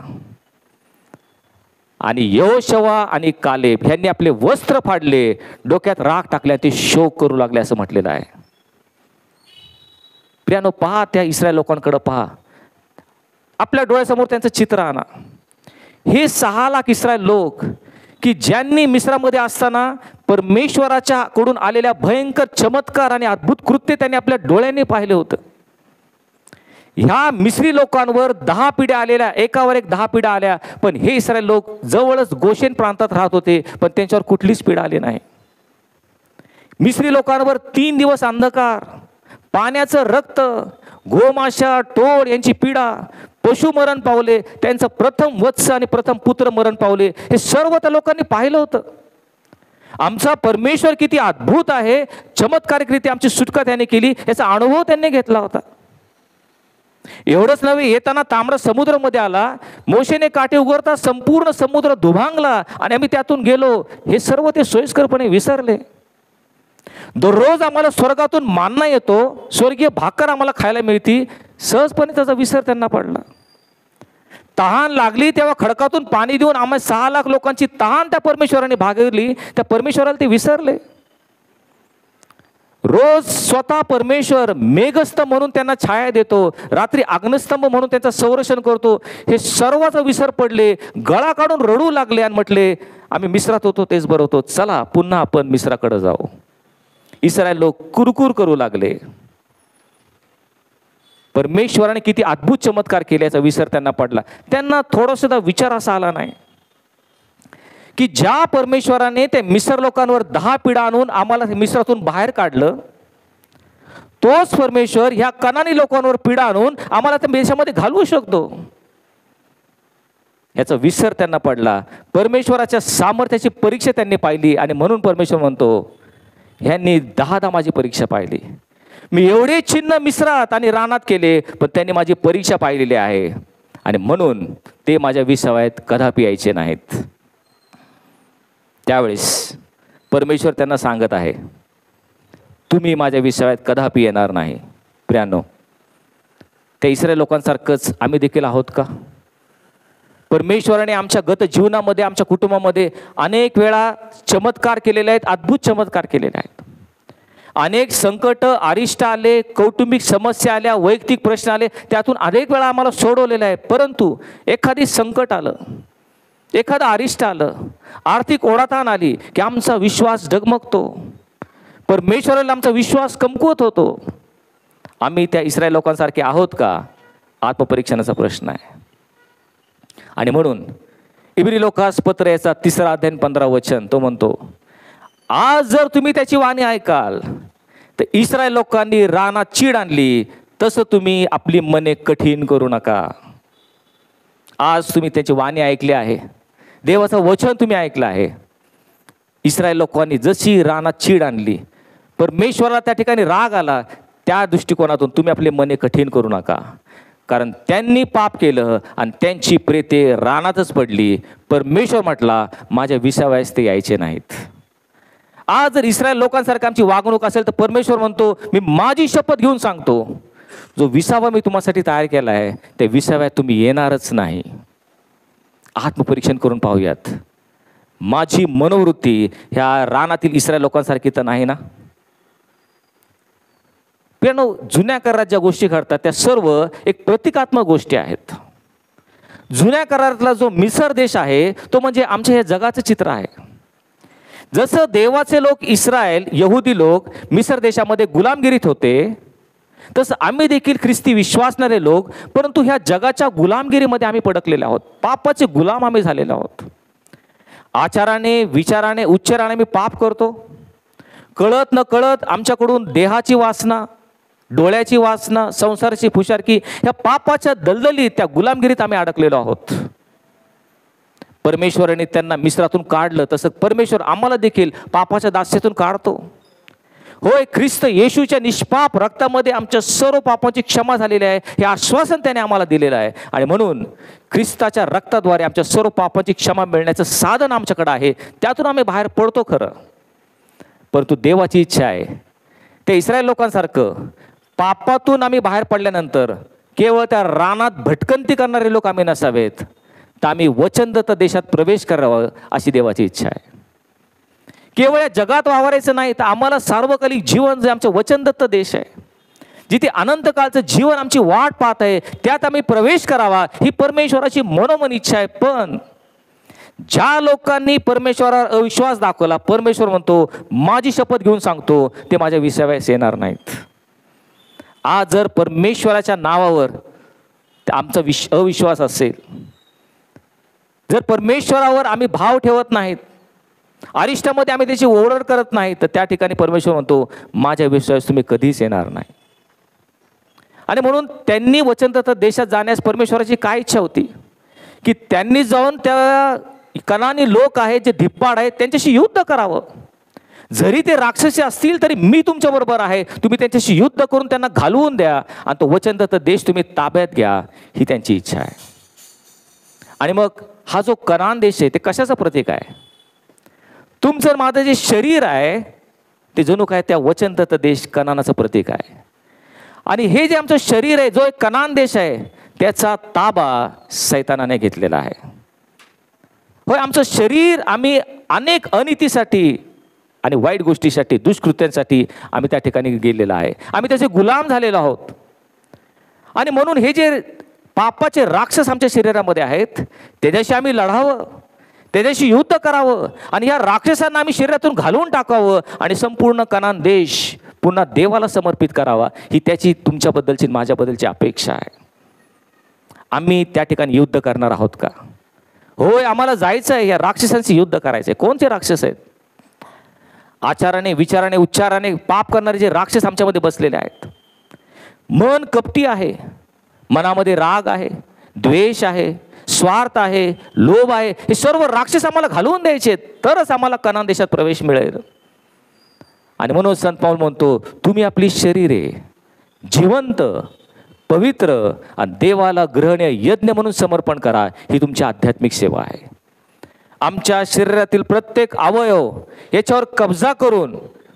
आणि यहोशुवा आणि कालेब यांनी आपले वस्त्र फाडले, डोक्यात राख टाकल्या, ते शोक करू लागले असं म्हटलेलं आहे. प्रियानो, पहा त्या इस्रायल लोकांकडे पहा, आपल्या डोळ्यासमोर त्यांचं चित्र आणा. हे 6 लाख इस्रायल लोक की ज्यांनी मिस्रामध्ये असताना परमेश्वराच्या कडून आलेल्या भयंकर चमत्कार आणि अद्भुत कृत्य त्यांनी आपल्या डोळ्यांनी पाहिले होतं. ह्या मिस्री लोकांवर 10 पिढ्या आलेल्या, एकावर एक 10 पिढ्या आल्या, पण हे इस्रायल लोक जवळच गोशेन प्रांतात राहत होते, पण त्यांच्यावर कुठलीच पिढा आली नाही. मिस्री लोकांवर 3 दिवस अंधकार, पाण्याचं रक्त, गोमाशा, टोळ यांची पीडा, पशु मरण पावले, त्यांचं प्रथम वत्स आणि प्रथम पुत्र मरण पावले, हे सर्व त्या लोकांनी पाहिलं होतं. आमचा परमेश्वर किती अद्भुत आहे, चमत्कारिकरीत्या आमची सुटका त्याने केली, याचा अनुभव त्यांनी घेतला होता. एवढंच नव्हे, येताना ताम्र समुद्रामध्ये आला, मोशेने काठी उघडता संपूर्ण समुद्र दुभांगला आणि आम्ही त्यातून गेलो. हे सर्व ते सोयीस्करपणे विसरले. दररोज आम्हाला स्वर्गातून मान्ना येतो, स्वर्गीय भाकर आम्हाला खायला मिळती, सहजपणे त्याचा विसर त्यांना पडला. तहान लागली तेव्हा खडकातून पाणी देऊन आम्हाला 6 लाख लोकांची तहान त्या परमेश्वराने भागवली. त्या परमेश्वराला ते विसरले. रोज स्वतः परमेश्वर मेघस्तंभ म्हणून त्यांना छाया देतो, रात्री अग्निस्तंभ म्हणून त्यांचं संरक्षण करतो. हे सर्वाचा विसर पडले, गळा काढून रडू लागले आणि म्हटले, आम्ही मिस्रात होतो तेच बरं होतो, चला पुन्हा आपण मिस्राकडे जाऊ. इस्रायल लोक कुरकुर करू लागले. परमेश्वराने किती अद्भुत चमत्कार केले याचा विसर त्यांना पडला. त्यांना थोडासुद्धा विचार असा आला नाही की ज्या परमेश्वराने त्या मिस्र लोकांवर 10 पिढा आणून आम्हाला मिस्रातून बाहेर काढलं, तोच परमेश्वर ह्या कनानी लोकांवर पिढा आणून आम्हाला त्या देशामध्ये घालवू शकतो. याचा विसर त्यांना पडला. परमेश्वराच्या सामर्थ्याची परीक्षा त्यांनी पाहिली आणि म्हणून परमेश्वर म्हणतो, ह्यांनी 10 माझी परीक्षा पाहिली. मी एवढे चिन्ह मिस्रात आणि रानात केले, पण त्यांनी माझी परीक्षा पाहिलेली आहे आणि म्हणून ते माझ्या विसाव्यात कदापि यायचे नाहीत. त्यावेळेस परमेश्वर त्यांना सांगत आहे, तुम्ही माझ्या विसाव्यात कदापि येणार नाही. प्रियांनो, त्या इस्रायल लोकांसारखंच आम्ही देखील आहोत का? परमेश्वराने आमच्या गत जीवनामध्ये, आमच्या कुटुंबामध्ये अनेक वेळा चमत्कार केलेले आहेत, अद्भुत चमत्कार केलेले आहेत. अनेक संकट, अरिष्ट आले, कौटुंबिक समस्या आल्या, वैयक्तिक प्रश्न आले, त्यातून अनेक वेळा आम्हाला सोडवलेलं आहे. परंतु एखादी संकट आलं, एखादं अरिष्ट आलं, आर्थिक ओढाताण आली की आमचा विश्वास डगमगतो, परमेश्वराला आमचा विश्वास कमकुवत होतो. आम्ही त्या इस्रायल लोकांसारखे आहोत का? आत्मपरीक्षणाचा प्रश्न आहे. आणि म्हणून इब्री लोकास पत्र याचा 3 अध्याय 15 वचन तो म्हणतो, आज जर तुम्ही त्याची वाणी ऐकाल तर इस्रायल लोकांनी रानात चीड आणली तसं तुम्ही आपली मने कठीण करू नका. आज तुम्ही त्याची वाणी ऐकली आहे, देवाचं वचन तुम्ही ऐकलं आहे. इस्रायल लोकांनी जशी रानात चीड आणली, परमेश्वराला त्या ठिकाणी राग आला, त्या दृष्टिकोनातून तुम्ही आपले मने कठीण करू नका. कारण त्यांनी पाप केलं आणि त्यांची प्रेते रानातच पडली. परमेश्वर म्हटला, माझ्या विसाव्यास ते यायचे नाहीत. आज जर इस्रायल लोकांसारखी आमची वागणूक असेल तर परमेश्वर म्हणतो, मी माझी शपथ घेऊन सांगतो, जो विसावा मी तुम्हासाठी तयार केला आहे त्या विसाव्यात तुम्ही येणारच नाही. आत्मपरीक्षण करून पाहूयात, माझी मनोवृत्ती ह्या रानातील इस्रायल लोकांसारखी तर नाही ना? पण जुन्या करारात ज्या गोष्टी घडतात त्या सर्व एक प्रतिकात्मक गोष्टी आहेत. जुन्या करारातला जो मिसर देश आहे तो म्हणजे आमच्या ह्या जगाचं चित्र आहे. जसं देवाचे लोक इस्रायल, यहुदी लोक मिसर देशामध्ये गुलामगिरीत होते, तसं आम्ही देखील ख्रिस्ती विश्वासणारे लोक, परंतु ह्या जगाच्या गुलामगिरीमध्ये आम्ही पडकलेले आहोत. पापाचे गुलाम आम्ही झालेले आहोत. आचाराने, विचाराने, उच्चाराने मी पाप करतो. कळत न कळत आमच्याकडून देहाची वासना, डोळ्याची वासना, संसाराची फुशारकी, ह्या पापाच्या दलदलीत, त्या गुलामगिरीत आम्ही अडकलेलो आहोत. परमेश्वराने त्यांना मिस्रातून काढलं, तसं परमेश्वर आम्हाला देखील पापाच्या दास्यातून काढतो. होय, ख्रिस्त येशूच्या निष्पाप रक्तामध्ये आमच्या सर्व पापाची क्षमा झालेली आहे, हे आश्वासन त्याने आम्हाला दिलेलं आहे. आणि म्हणून ख्रिस्ताच्या रक्ताद्वारे आमच्या सर्व पापाची क्षमा मिळण्याचं साधन आमच्याकडे आहे. त्यातून आम्ही बाहेर पडतो खरं, परंतु देवाची इच्छा आहे त्या इस्रायल लोकांसारखं पापातून आम्ही बाहेर पडल्यानंतर केवळ त्या रानात भटकंती करणारे लोक आम्ही नसावेत, तर आम्ही वचनदत्त देशात प्रवेश करावं अशी देवाची इच्छा आहे. केवळ या जगात वावरायचं नाही, तर आम्हाला सार्वकालिक जीवन जे आमचं वचनदत्त देश आहे, जिथे अनंतकाळचं जीवन आमची वाट पाहत आहे, त्यात आम्ही प्रवेश करावा ही परमेश्वराची मनोमन इच्छा आहे. पण ज्या लोकांनी परमेश्वरावर अविश्वास दाखवला, परमेश्वर म्हणतो, माझी शपथ घेऊन सांगतो, ते माझ्या विसाव्यास येणार नाहीत. आज जर परमेश्वराच्या नावावर आमचा अविश्वास असेल, जर परमेश्वरावर आम्ही भाव ठेवत नाहीत, अरिष्टामध्ये आम्ही त्याची ओढ करत नाही, तर त्या ठिकाणी परमेश्वर म्हणतो, माझ्या विश्वास तुम्ही कधीच येणार नाही. आणि म्हणून त्यांनी वचनदत्त देशात जाण्यास परमेश्वराची काय इच्छा होती की त्यांनी जाऊन त्या कनानी लोक आहेत जे धिप्पाड आहेत त्यांच्याशी युद्ध करावं. जरी ते राक्षसी असतील तरी मी तुमच्याबरोबर आहे, तुम्ही त्यांच्याशी युद्ध करून त्यांना घालवून द्या आणि तो वचनदत्त देश तुम्ही ताब्यात घ्या, ही त्यांची इच्छा आहे. आणि मग हा जो कनान देश आहे ते कशाचं प्रतीक आहे? तुमचं माझं जे शरीर आहे ते जणू काय त्या वचनदत्त देश कनानाचं प्रतीक आहे. आणि हे जे आमचं शरीर आहे, जो एक कनान देश आहे, त्याचा ताबा सैतानाने घेतलेला आहे. होय, आमचं शरीर आम्ही अनेक अनितीसाठी आणि वाईट गोष्टीसाठी, दुष्कृत्यांसाठी आम्ही त्या ठिकाणी गेलेलो आहे. आम्ही त्याचे गुलाम झालेलो आहोत. आणि म्हणून हे जे पापाचे राक्षस आमच्या शरीरामध्ये आहेत, त्याच्याशी आम्ही लढावं, त्याच्याशी युद्ध करावं आणि या राक्षसांना आम्ही शरीरातून घालवून टाकावं आणि संपूर्ण कनान देश पुन्हा देवाला समर्पित करावा, ही त्याची तुमच्याबद्दलची माझ्याबद्दलची अपेक्षा आहे. आम्ही त्या ठिकाणी युद्ध करणार आहोत का? होय, आम्हाला जायचं आहे, या राक्षसांशी युद्ध करायचं आहे. कोणते राक्षस आहेत? आचाराने, विचाराने, उच्चाराने पाप करणारे जे राक्षस आमच्यामध्ये बसलेले आहेत. मन कपटी आहे, मनामध्ये राग आहे, द्वेष आहे, स्वार्थ आहे, लोभ आहे. हे सर्व राक्षस आम्हाला घालवून द्यायचे, तरच आम्हाला कनान देशात प्रवेश मिळेल. आणि म्हणून संत पाऊल म्हणतो, तुम्ही आपली शरीरे जिवंत, पवित्र आणि देवाला ग्रहणीय यज्ञ म्हणून समर्पण करा. ही तुमची आध्यात्मिक सेवा आहे. आमच्या शरीरातील प्रत्येक अवयव याच्यावर कब्जा करून,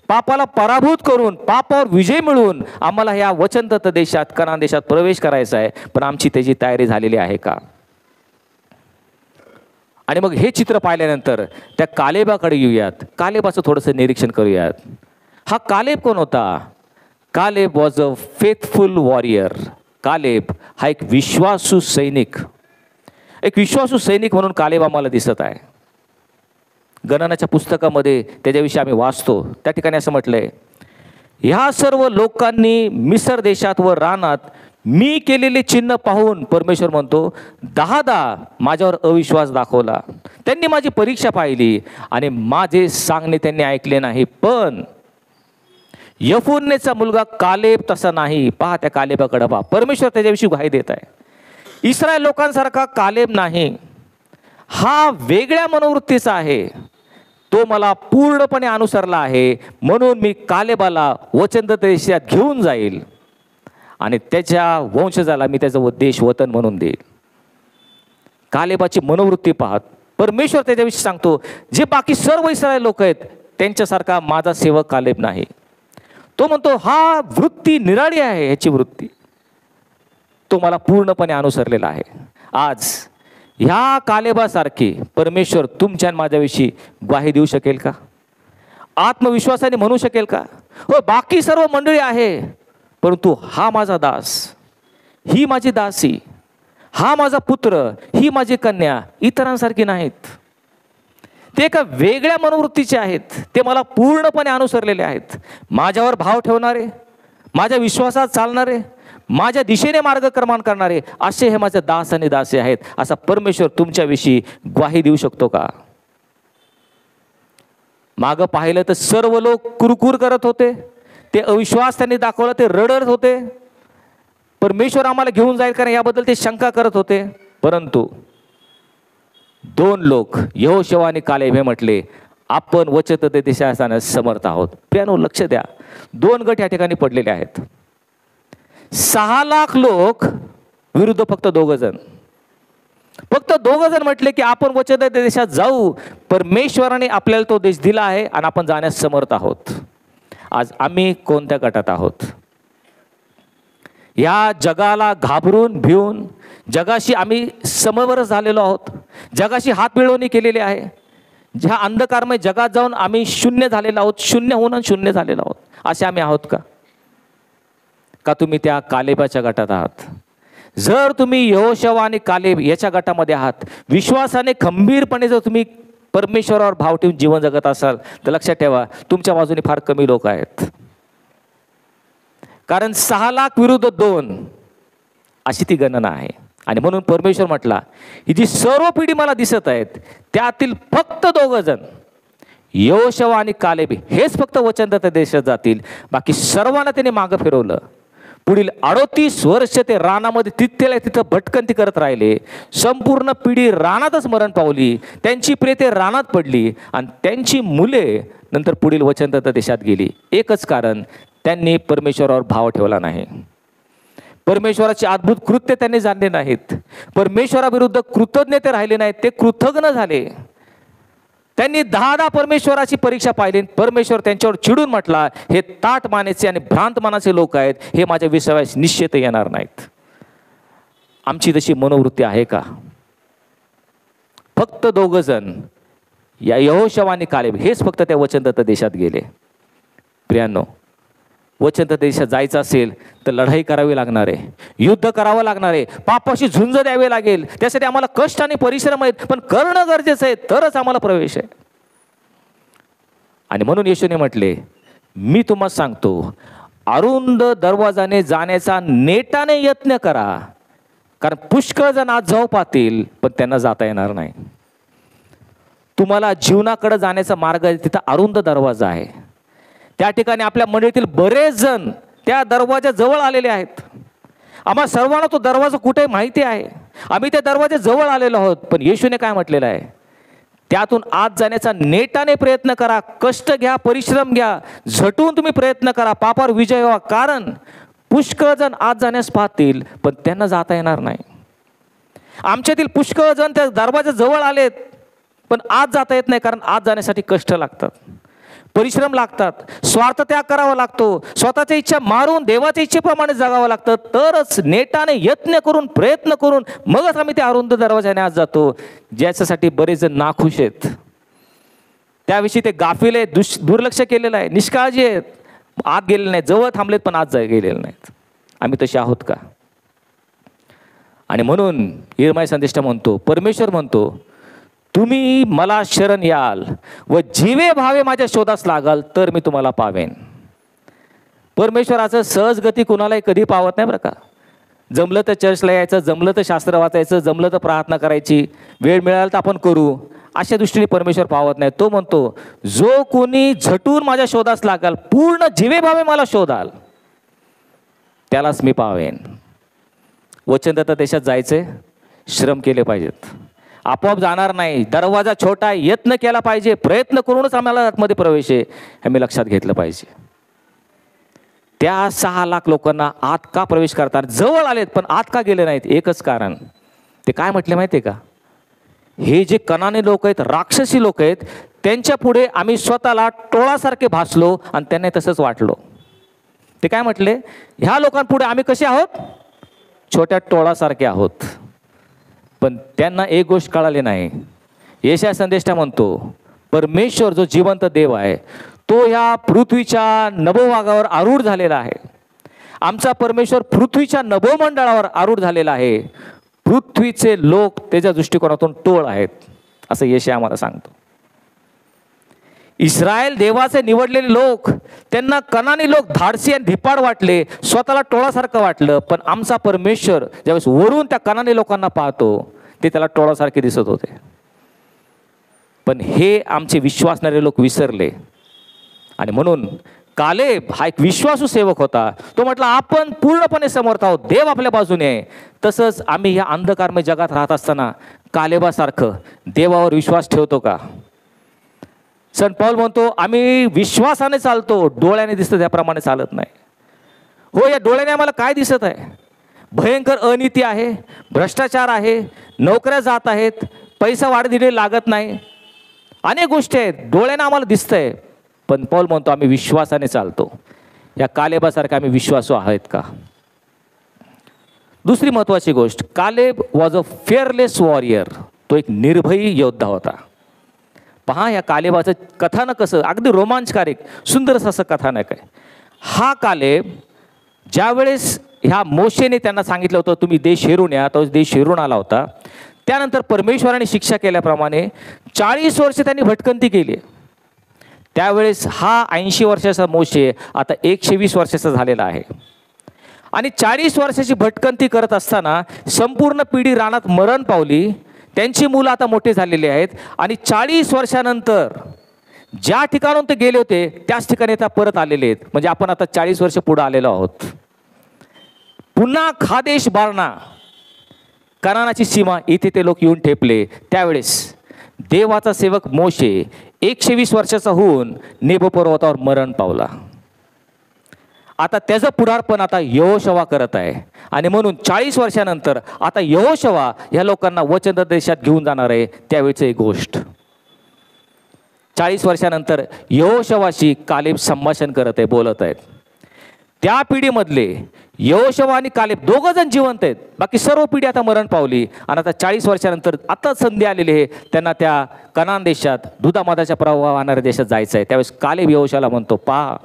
पापाला पराभूत करून, पापावर विजय मिळवून आम्हाला ह्या वचनदत्त देशात, कनान देशात प्रवेश करायचा आहे. पण आमची त्याची तयारी झालेली आहे का? आणि मग हे चित्र पाहिल्यानंतर त्या कालेबाकडे येऊयात. कालेबाचं थोडंसं निरीक्षण करूयात. हा कालेब कोण होता? Caleb was a faithful warrior. Caleb हा एक विश्वासू सैनिक, एक विश्वासू सैनिक म्हणून कालेब आम्हाला दिसत आहे. गणनाच्या पुस्तकामध्ये त्याच्याविषयी आम्ही वाचतो. त्या ठिकाणी असं म्हटलंय, ह्या सर्व लोकांनी मिसर देशात व रानात मी केलेले चिन्ह पाहून, परमेश्वर म्हणतो, 10 माझ्यावर अविश्वास दाखवला. त्यांनी माझी परीक्षा पाहिली आणि माझे सांगणे त्यांनी ऐकले नाही. पण यफुन्नेचा मुलगा कालेब तसा नाही. पहा त्या कालेबाकडे पहा. परमेश्वर त्याच्याविषयी ग्वाही देत आहे. इस्रायल लोकांसारखा कालेब नाही. हा वेगळ्या मनोवृत्तीचा आहे. तो मला पूर्णपणे अनुसरला आहे. म्हणून मी कालेबाला वचनदत्त देशात घेऊन जाईल आणि त्याच्या वंशजाला मी त्याचं देश वतन म्हणून देईल. कालेबाची मनोवृत्ती पाहत परमेश्वर त्याच्याविषयी सांगतो, जे बाकी सर्व इस्रायल लोक आहेत त्यांच्यासारखा माझा सेवक कालेब नाही. तो म्हणतो, हा वृत्ती निराळी आहे, ह्याची वृत्ती. तो मला पूर्णपणे अनुसरलेला आहे. आज ह्या कालेबासारखी परमेश्वर तुमच्या आणि माझ्याविषयी ग्वाही देऊ शकेल का? आत्मविश्वासाने म्हणू शकेल का? हो, बाकी सर्व मंडळी आहे, परंतु हा माझा दास, ही माझी दासी, हा माझा पुत्र, ही माझी कन्या इतरांसारखी नाहीत. ते एका वेगळ्या मनोवृत्तीचे आहेत. ते मला पूर्णपणे अनुसरलेले आहेत. माझ्यावर भाव ठेवणारे, माझ्या विश्वासात चालणारे, माझ्या दिशेने मार्गक्रमण करणारे, असे हे माझे दास आणि दासी आहेत. असा परमेश्वर तुमच्याविषयी ग्वाही देऊ शकतो का? मागं पाहिलं तर सर्व लोक कुरकुर करत होते. ते अविश्वास त्यांनी दाखवला, ते रडत होते. परमेश्वर आम्हाला घेऊन जाईल का याबद्दल ते शंका करत होते. परंतु 2 लोक, यहोशुवा आणि कालेब, हे म्हटले, आपण वचनदत्त देशात जाण्यास समर्थ आहोत. प्रियानो, लक्ष द्या, 2 गट या ठिकाणी पडलेले आहेत. 6 लाख लोक विरुद्ध फक्त 2 जण. फक्त 2 जण म्हटले की आपण वचनदत्त देशात जाऊ. परमेश्वराने आपल्याला तो देश दिला आहे आणि आपण जाण्यास समर्थ आहोत. आज आम्ही कोणत्या गटात आहोत? या जगाला घाबरून भिवून जगाशी आम्ही समरस झालेलो आहोत. जगाशी हात मिळवणी केलेली आहे. ज्या अंधकारमय जगात जाऊन आम्ही शून्य झालेलो आहोत. शून्य होऊन शून्य झालेलो आहोत. असे आम्ही आहोत का? का तुम्ही त्या कालेबाच्या गटात आहात? जर तुम्ही यहोशुवा आणि कालेब याच्या गटामध्ये आहात, विश्वासाने खंबीरपणे जर तुम्ही परमेश्वरावर भाव ठेवून जीवन जगत असाल, तर लक्षात ठेवा, तुमच्या बाजूने फार कमी लोक आहेत. कारण 6 लाख विरुद्ध 2 अशी ती गणना आहे. आणि म्हणून परमेश्वर म्हटला, ही जी सर्व पिढी मला दिसत आहेत त्यातील फक्त 2 जण, यहोशुवा आणि कालेब, हेच फक्त वचनदत्त देशात जातील. बाकी सर्वांना त्याने मागं फिरवलं. पुढील 38 वर्ष ते रानामध्ये तिथल्या तिथं भटकंती करत राहिले. संपूर्ण पिढी रानातच मरण पावली. त्यांची प्रेते रानात पडली आणि त्यांची मुले नंतर पुढील वचनदत्त देशात गेली. एकच कारण, त्यांनी परमेश्वरावर भाव ठेवला नाही. परमेश्वराचे अद्भुत कृत्य त्यांनी जाणले नाहीत. परमेश्वराविरुद्ध कृतज्ञते राहिले नाहीत. ते कृतज्ञ झाले. त्यांनी 10 परमेश्वराची परीक्षा पाहिली. परमेश्वर त्यांच्यावर चिडून म्हटला, हे ताट मानेचे आणि भ्रांत मानाचे लोक आहेत, हे माझ्या विश्वास निश्चित येणार नाहीत. आमची तशी मनोवृत्ती आहे का? फक्त 2 जण, या यहोशवा आणि कालेब, हेच फक्त त्या वचनदत्त देशात गेले. प्रियांनो, वचनदत्त देशात जायचं असेल तर लढाई करावी लागणार आहे, युद्ध करावं लागणार आहे, पापाशी झुंज द्यावे लागेल. त्यासाठी आम्हाला कष्ट आणि परिश्रम आहेत, पण करणं गरजेचं आहे, तरच आम्हाला प्रवेश आहे. आणि म्हणून येशूने म्हटले, मी तुम्हाला सांगतो, अरुंद दरवाजाने जाण्याचा नेटाने यत्न करा, कारण पुष्कळ जण आज जाऊ पाहतील पण त्यांना जाता येणार नाही. तुम्हाला जीवनाकडे जाण्याचा मार्ग आहे, तिथं अरुंद दरवाजा आहे. त्या ठिकाणी आपल्या मंडळीतील बरेच जण त्या दरवाजा जवळ आलेले आहेत. आम्हा सर्वांना तो दरवाजा कुठे माहिती आहे. आम्ही त्या दरवाजा जवळ आलेलो आहोत. पण येशूने काय म्हटलेलं आहे, त्यातून आत जाण्याचा नेटाने प्रयत्न करा, कष्ट घ्या, परिश्रम घ्या, झटून तुम्ही प्रयत्न करा, पापावर विजय व्हा. कारण पुष्कळ जण आत जाण्यास पाहतील पण त्यांना जाता येणार नाही. आमच्यातील पुष्कळ जण त्या दरवाजा जवळ आलेत पण आत जाता येत नाही, कारण आत जाण्यासाठी कष्ट लागतात, परिश्रम लागतात, स्वार्थ त्याग करावा लागतो, स्वतःच्या इच्छा मारून देवाच्या इच्छेप्रमाणे जगावं लागतं. तरच नेटाने यत्न करून प्रयत्न करून मगच आम्ही त्या अरुंद दरवाजाने आत जातो, ज्याच्यासाठी बरेच जण नाखुश आहेत. त्याविषयी ते गाफील आहेत, दुर्लक्ष केलेलं आहे, निष्काळजी आहेत, आत गेलेले नाहीत, जवळ थांबलेत पण आत गेलेले नाहीत. आम्ही तसे आहोत का? आणि म्हणून यिर्मया संदेष्टा म्हणतो, परमेश्वर म्हणतो, तुम्ही मला शरण याल व जीवे भावे माझ्या शोधास लागाल तर मी तुम्हाला पावेन. परमेश्वराचं सहजगती कुणालाही कधी पावत नाही बरं का. जमलं तर चर्चला यायचं, जमलं तर शास्त्र वाचायचं, जमलं तर प्रार्थना करायची, वेळ मिळाला तर आपण करू, अशा दृष्टीने परमेश्वर पावत नाही. तो म्हणतो, जो कोणी झटून माझ्या शोधास लागाल, पूर्ण जीवे भावे मला शोधाल, त्यालाच मी पावेन. वचनदत्त देशात जायचे, श्रम केले पाहिजेत, आपोआप जाणार नाही. दरवाजा छोटा आहे, यत्न केला पाहिजे, प्रयत्न करूनच आम्हाला आतमध्ये प्रवेश आहे, हे मी लक्षात घेतलं पाहिजे. त्या 6 लाख लोकांना आत का प्रवेश करतात? जवळ आलेत पण आत का गेले नाहीत? एकच कारण, ते काय म्हटले माहिती आहे का, हे जे कनानी लोक आहेत, राक्षसी लोक आहेत, त्यांच्या पुढे आम्ही स्वतःला टोळासारखे भासलो आणि त्यांना तसंच वाटलो. ते काय म्हटले, ह्या लोकांपुढे आम्ही कसे आहोत? छोट्या टोळासारखे आहोत. पण त्यांना एक गोष्ट कळाली नाही. येशया संदेष्टा म्हणतो, परमेश्वर जो जिवंत देव आहे, तो ह्या पृथ्वीच्या नभोभागावर आरूढ झालेला आहे. आमचा परमेश्वर पृथ्वीच्या नभोमंडळावर आरूढ झालेला आहे. पृथ्वीचे लोक त्याच्या दृष्टिकोनातून टोळ आहेत, असं येशया आम्हाला सांगतो. इस्रायल देवाचे निवडलेले लोक, त्यांना कनानी लोक धाडसी आणि धिप्पाड वाटले, स्वतःला टोळासारखं वाटलं. पण आमचा परमेश्वर ज्यावेळेस वरून त्या कनानी लोकांना पाहतो, ते त्याला टोळासारखे दिसत होते. पण हे आमचे विश्वासणारे लोक विसरले. आणि म्हणून कालेब हा एक विश्वासू सेवक होता. तो म्हटला, आपण पूर्णपणे समर्थ आहोत, देव आपल्या बाजूने आहे. तसंच आम्ही या अंधकारमय जगात राहत असताना कालेबासारखं देवावर विश्वास ठेवतो का? संत पौल म्हणतो, आम्ही विश्वासाने चालतो, डोळ्याने दिसतं त्याप्रमाणे चालत नाही. हो, या डोळ्याने आम्हाला काय दिसत आहे? भयंकर अनिती आहे, भ्रष्टाचार आहे, नोकऱ्या जात आहेत, पैसा वाढदिले लागत नाही, अनेक गोष्टी आहेत, डोळ्याने आम्हाला दिसतंय. पण पौल म्हणतो, आम्ही विश्वासाने चालतो. या कालेबासारखे आम्ही विश्वासू आहेत का? दुसरी महत्त्वाची गोष्ट, Caleb was a fearless warrior. तो एक निर्भयी योद्धा होता. पहा, या कालेबाचं कथानक कसं अगदी रोमांचकारक, सुंदर असं कथानक आहे. हा कालेब ज्यावेळेस ह्या मोशेने त्यांना सांगितलं होतं, तुम्ही देश हेरून या, तो देश हेरून आला होता. त्यानंतर परमेश्वराने शिक्षा केल्याप्रमाणे 40 वर्ष त्यांनी भटकंती केली. त्यावेळेस हा 80 वर्षाचा मोशे आता 120 वर्षाचा झालेला आहे. आणि 40 वर्षाची भटकंती करत असताना संपूर्ण पिढी रानात मरण पावली. त्यांची मुलं आता मोठे झालेले आहेत. आणि 40 वर्षानंतर ज्या ठिकाणून ते गेले होते त्याच ठिकाणी आता परत आलेले आहेत. म्हणजे आपण आता 40 वर्ष पुढे आलेलो आहोत. पुन्हा खादेश बारणा कनानाची सीमा इथे ते लोक येऊन ठेपले. त्यावेळेस देवाचा सेवक मोशे 120 वर्षाचा होऊन नेबो पर्वतावर मरण पावला. आता त्याचं पुढारपण आता यहोशवा करत आहे आणि म्हणून 40 वर्षानंतर आता यहोशवा ह्या लोकांना वचन देशात घेऊन जाणार आहे. त्यावेळीची एक गोष्ट, 40 वर्षानंतर यहोशवाशी कालेब संभाषण करत आहे, बोलत आहेत. त्या पिढीमधले यहोशवा आणि कालेब दोघं जण जिवंत आहेत. बाकी सर्व पिढी आता मरण पावली आणि आता 40 वर्षानंतर आता संधी आलेली आहे त्यांना त्या कनान देशात दुधामधाच्या प्रवाह वाहणाऱ्या देशात जायचं आहे. त्यावेळेस कालेब यहोशवाला म्हणतो, पहा,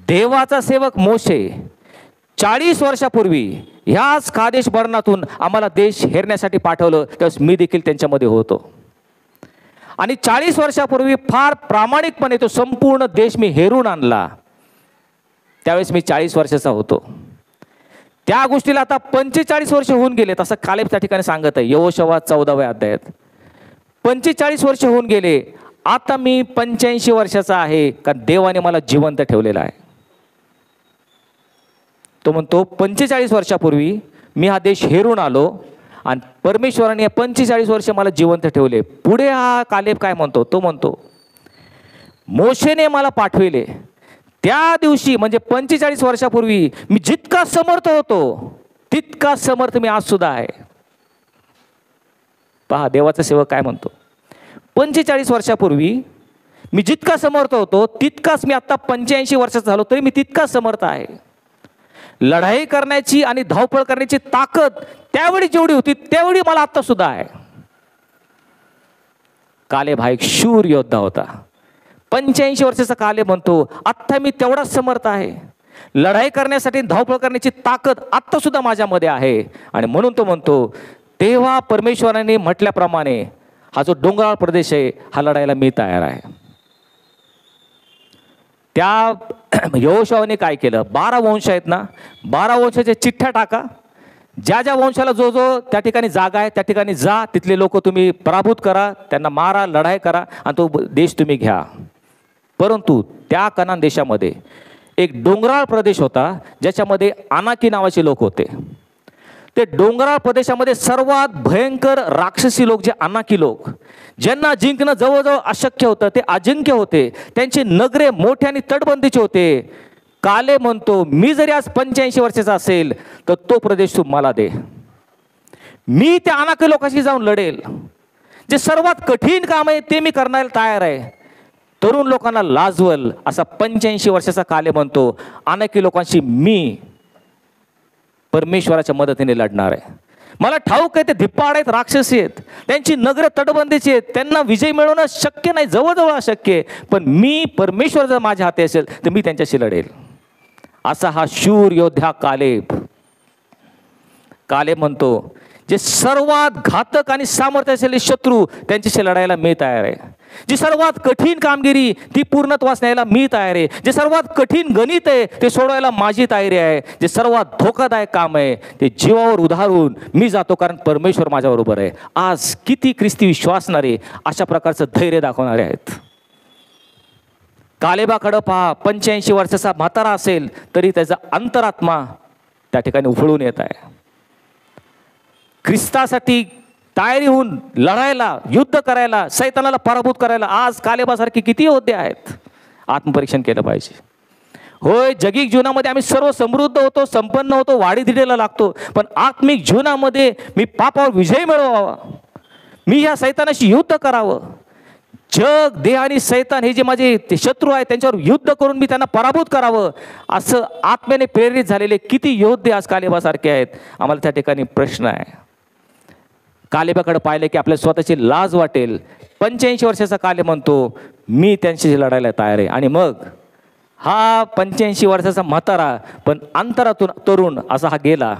देवाचा सेवक मोशे 40 वर्षापूर्वी ह्याच खादेश बर्नातून आम्हाला देश हेरण्यासाठी पाठवलं, त्यावेळेस मी देखील त्यांच्यामध्ये होतो. आणि 40 वर्षापूर्वी फार प्रामाणिकपणे तो संपूर्ण देश मी हेरून आणला. त्यावेळेस मी 40 वर्षाचा होतो. त्या गोष्टीला आता 45 वर्ष होऊन गेले, असं कालेब त्या ठिकाणी सांगत आहे. यहोशवा 14व्या अध्यायात 45 वर्ष होऊन गेले, आता मी 85 वर्षाचा आहे, कारण देवाने मला जिवंत ठेवलेला आहे. तो म्हणतो 45 वर्षापूर्वी मी हा देश हेरून आलो आणि परमेश्वराने 45 वर्ष मला जिवंत ठेवले. पुढे हा कालेब काय म्हणतो, तो म्हणतो मोशेने मला पाठविले त्या दिवशी, म्हणजे 45 वर्षापूर्वी मी जितका समर्थ होतो तितका समर्थ मी आज सुद्धा आहे. पहा देवाचा सेवक काय म्हणतो, 45 वर्षापूर्वी मी जितका समर्थ होतो तितकाच मी आता 85 वर्षाचा झालो तरी मी तितकाच समर्थ आहे. लढाई करण्याची आणि धावपळ करण्याची ताकद त्यावेळी जेवढी होती तेवढी मला आता सुद्धा आहे. कालेब हा एक शूर योद्धा होता. 85 वर्षाचा कालेब म्हणतो, आत्ता मी तेवढाच समर्थ आहे. लढाई करण्यासाठी धावपळ करण्याची ताकद आत्ता सुद्धा माझ्यामध्ये आहे. आणि म्हणून तो म्हणतो, तेव्हा परमेश्वराने म्हटल्याप्रमाणे हा जो डोंगराळ प्रदेश आहे हा लढायला मी तयार आहे. त्या यहोशवाने काय केलं, 12 वंश आहेत ना, 12 वंशाच्या चिठ्ठ्या टाका. ज्या ज्या वंशाला जो जो त्या ठिकाणी जागा आहे त्या ठिकाणी जा, तिथले लोक तुम्ही पराभूत करा, त्यांना मारा, लढाई करा आणि तो देश तुम्ही घ्या. परंतु त्या कनान देशामध्ये एक डोंगराळ प्रदेश होता ज्याच्यामध्ये अनाकी नावाचे लोक होते. ते डोंगराळ प्रदेशामध्ये सर्वात भयंकर राक्षसी लोक, जे अनाकी लोक, ज्यांना जिंकणं जवळजवळ अशक्य होतं, ते अजिंक्य होते. त्यांचे नगरे मोठे आणि तटबंदीचे होते. कालेब म्हणतो, मी जरी आज 85 वर्षाचा असेल तर तो प्रदेश तू मला दे. मी त्या अनाकी लोकांशी जाऊन लढेल. जे सर्वात कठीण काम आहे ते मी करण्याला तयार आहे. तरुण लोकांना लाजवल असा 85 वर्षाचा कालेब म्हणतो, अनाकी लोकांशी मी परमेश्वराच्या मदतीने लढणार आहे. मला ठाऊक आहे ते धिप्पाड आहेत, राक्षसी आहेत, त्यांची नगरे तटबंदीची आहेत, त्यांना विजय मिळवणं शक्य नाही, जवळजवळ अशक्य आहे. पण मी, परमेश्वर जर माझ्या हाती असेल तर मी त्यांच्याशी लढेल. असा हा शूर योद्धा कालेब. कालेब म्हणतो, जे सर्वात घातक आणि सामर्थ्य असलेले शत्रू त्यांच्याशी लढायला मी तयार आहे. जी सर्वात कठीण कामगिरी ती पूर्णत्वास न्यायला मी तयार आहे. जे सर्वात कठीण गणित आहे ते सोडवायला माझी तयारी आहे. जे सर्वात धोकादायक काम आहे ते जीवावर उधारून मी जातो, कारण परमेश्वर माझ्याबरोबर आहे. आज किती ख्रिस्ती विश्वासणारे अशा प्रकारचं धैर्य दाखवणारे आहेत. कालेबाकडं पहा, 85 वर्षाचा म्हातारा असेल तरी त्याचा अंतरात्मा त्या ठिकाणी उफळून येत आहे. ख्रिस्तासाठी तयारी होऊन लढायला, युद्ध करायला, सैतानाला पराभूत करायला आज कालेबासारखे किती योद्धे आहेत. आत्मपरीक्षण केलं पाहिजे. होय, जगिक जीवनामध्ये आम्ही सर्व समृद्ध होतो, संपन्न होतो, वाढीदिडेला लागतो, पण आत्मिक जीवनामध्ये मी पापावर विजय मिळवावा, मी ह्या सैतानाशी युद्ध करावं. जग, देह आणि सैतान हे जे माझे ते शत्रू आहेत त्यांच्यावर युद्ध करून मी त्यांना पराभूत करावं, असं आत्म्याने प्रेरित झालेले किती योद्धे आज कालेबासारखे आहेत. आम्हाला त्या ठिकाणी प्रश्न आहे. कालेबाकडे पाहिलं की आपल्याला स्वतःची लाज वाटेल. 85 वर्षाचा कालेब म्हणतो, मी त्यांच्याशी लढायला तयार आहे. आणि मग हा 85 वर्षाचा म्हातारा पण अंतरातून तरुण असा हा गेला.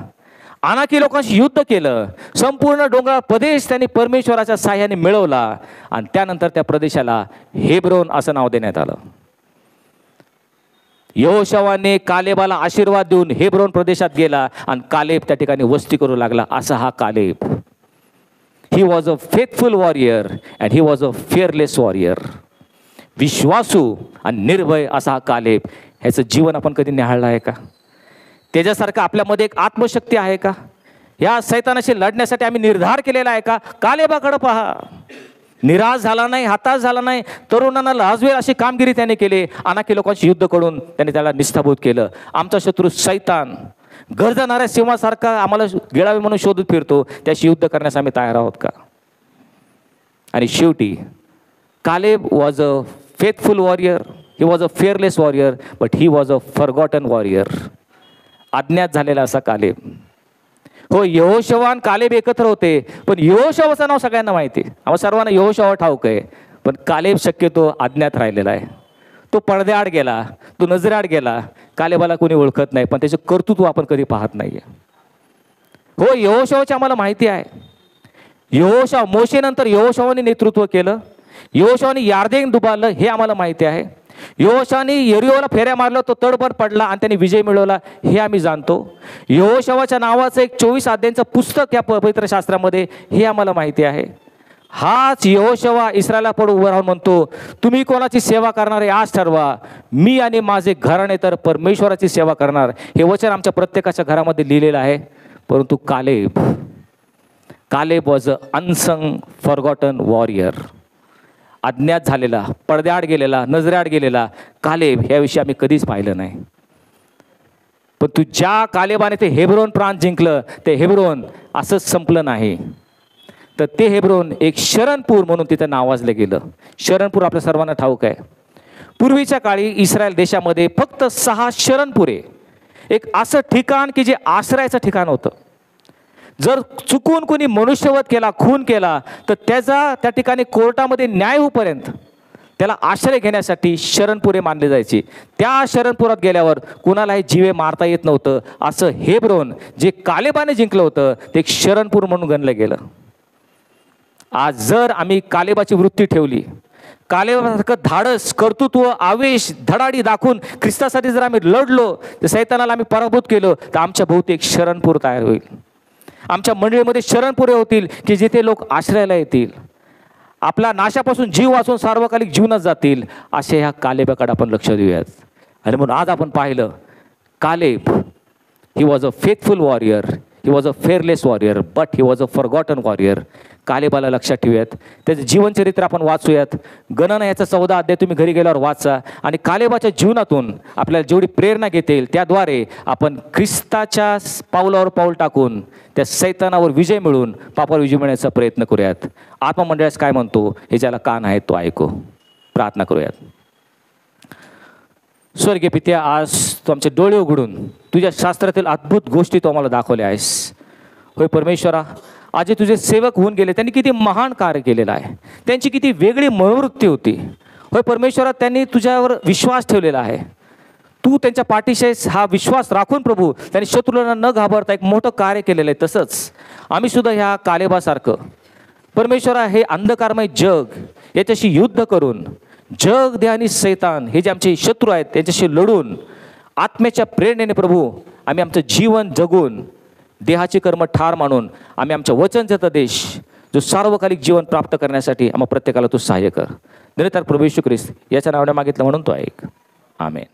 अनाकी लोकांशी युद्ध केलं. संपूर्ण डोंगराळ प्रदेश त्यांनी परमेश्वराच्या साह्याने मिळवला आणि त्यानंतर त्या प्रदेशाला हेब्रोन असं नाव देण्यात आलं. यहोशवाने कालेबाला आशीर्वाद देऊन हेब्रोन प्रदेशात गेला आणि कालेब त्या ठिकाणी वस्ती करू लागला. असा हा Caleb. He was a faithful warrior and he was a fearless warrior. विश्वासू आणि निर्भय असा हा कालेब. ह्याचं जीवन आपण कधी निहाळलं आहे का? त्याच्यासारखं आपल्यामध्ये एक आत्मशक्ती आहे का? ह्या सैतानाशी लढण्यासाठी आम्ही निर्धार केलेला आहे का? कालेबाकडे पहा, निराश झाला नाही, हताश झाला नाही, तरुणांना लाजवेल अशी कामगिरी त्याने केली. अनाकी लोकांशी युद्ध करून त्याने त्याला निस्ताभूत केलं. आमचा शत्रू सैतान गरजणाऱ्या सिंहासारखा आम्हाला गिळावे म्हणून शोधत फिरतो, त्याशी युद्ध करण्यास आम्ही तयार आहोत का? आणि शेवटी Caleb was a faithful warrior, he was a fearless warrior, but he was a forgotten warrior. अज्ञात झालेला असा कालेब. हो, यहोशुवा आणि कालेब एकत्र होते, पण यहोशुवाचं नाव सगळ्यांना माहिती आहे. आम्हाला सर्वांना यहोशुवा ठाऊक आहे, पण कालेब शक्यतो अज्ञात राहिलेला आहे. तो पडद्याआड गेला, तो नजरेआड गेला. कालेबाला कोणी ओळखत नाही, पण त्याचं कर्तृत्व आपण कधी पाहत नाही. हो, यहोशुवाची आम्हाला माहिती आहे. यहोशुवा, मोशेनंतर यहोशुवाने नेतृत्व केलं. यहोशुवाने यार्देन डुबालं हे आम्हाला माहिती आहे. यहोशुवाने यरीहोला फेऱ्या मारला, तो तडबड पडला आणि त्याने विजय मिळवला हे आम्ही जाणतो. यहोशुवाच्या नावाचं एक 24 अध्यायांचं पुस्तक या पवित्र शास्त्रामध्ये हे आम्हाला माहिती आहे. हाच यहोशुवा इस्रायला पुढे उभं राहून म्हणतो, तुम्ही कोणाची सेवा करणार आहे आज ठरवा, मी आणि माझे घराणे तर परमेश्वराची सेवा करणार. हे वचन आमच्या प्रत्येकाच्या घरामध्ये लिहिलेलं आहे. परंतु Caleb was a unsung forgotten warrior. अज्ञात झालेला, पडद्याआड गेलेला, नजरेआड गेलेला कालेब ह्याविषयी आम्ही कधीच पाहिलं नाही. पण तू ज्या कालेबाने ते हेब्रोन प्रांत जिंकलं, ते हेब्रोन असंच संपलं नाही, तर ते हेब्रोन एक शरणपूर म्हणून तिथं नावाजलं गेलं. शरणपूर आपल्या सर्वांना ठाऊक आहे. पूर्वीच्या काळी इस्रायल देशामध्ये फक्त 6 शरणपुरे, एक असं ठिकाण की जे आश्रयाचं ठिकाण होतं. जर चुकून कोणी मनुष्यवध केला, खून केला, तर त्या ठिकाणी कोर्टामध्ये न्याय होईपर्यंत त्याला आश्रय घेण्यासाठी शरणपुरे मानले जायचे. त्या शरणपुरात गेल्यावर कुणालाही जीवे मारता येत नव्हतं. असं हेब्रोन जे कालेबाने जिंकलं होतं, ते एक शरणपूर म्हणून गणलं गेलं. आज जर आम्ही कालेबाची वृत्ती ठेवली, कालेबासारखं धाडस, कर्तृत्व, आवेश, धडाडी दाखवून ख्रिस्तासाठी जर आम्ही लढलो, तर सैतानाला आम्ही पराभूत केलं, तर आमच्या भोवती एक शरणपूर तयार होईल. आमच्या मंडळीमध्ये शरणपुरे होतील की जिथे लोक आश्रयाला येतील, आपला नाशापासून जीव वाचून सार्वकालिक जीवनात जातील. असे ह्या कालेबाकडे आपण लक्ष देऊयात. आणि म्हणून आज आपण पाहिलं, Caleb he was a faithful warrior, he was a fearless warrior, but he was a forgotten warrior. कालेबाला लक्षात ठेवूयात, त्याचं जीवनचरित्र आपण वाचूयात. गणना याचा 14 अध्याय तुम्ही घरी गेल्यावर वाचा. आणि कालेबाच्या जीवनातून आपल्याला जेवढी प्रेरणा घेतील, त्याद्वारे आपण ख्रिस्ताच्या पावलावर पाऊल टाकून त्या सैतानावर विजय मिळून पापावर विजय मिळण्याचा प्रयत्न करूयात. आत्ममंडळास काय म्हणतो हे ज्याला कान आहे तो ऐको. प्रार्थना करूयात. स्वर्गीय पित्या, आज तू आमचे डोळे उघडून तुझ्या शास्त्रातील अद्भुत गोष्टी तू आम्हाला दाखवल्या आहेस. होय परमेश्वरा, आज तुझे सेवक होऊन गेले, त्यांनी किती महान कार्य केलेलं आहे, त्यांची किती वेगळी मनोवृत्ती होती. होय परमेश्वरा, त्यांनी तुझ्यावर विश्वास ठेवलेला आहे. तू त्यांच्या पाठीशी हा विश्वास राखून प्रभू त्यांनी शत्रूंना न घाबरता एक मोठं कार्य केलेलं आहे. तसंच आम्ही सुद्धा ह्या कालेबासारखं परमेश्वरा हे अंधकारमय जग याच्याशी युद्ध करून, जग, देह आणि सैतान हे जे आमचे शत्रू आहेत त्यांच्याशी लढून, आत्म्याच्या प्रेरणेने प्रभू आम्ही आमचं जीवन जगून, देहाचे कर्म ठार मानून आम्ही आमच्या वचनचा देश जो सार्वकालिक जीवन प्राप्त करण्यासाठी आम्हा प्रत्येकाला तू सहाय्य कर. निरंतर प्रभू येशू ख्रिस्त याच्या नावाने मागितलं म्हणून तो ऐक. आमेन.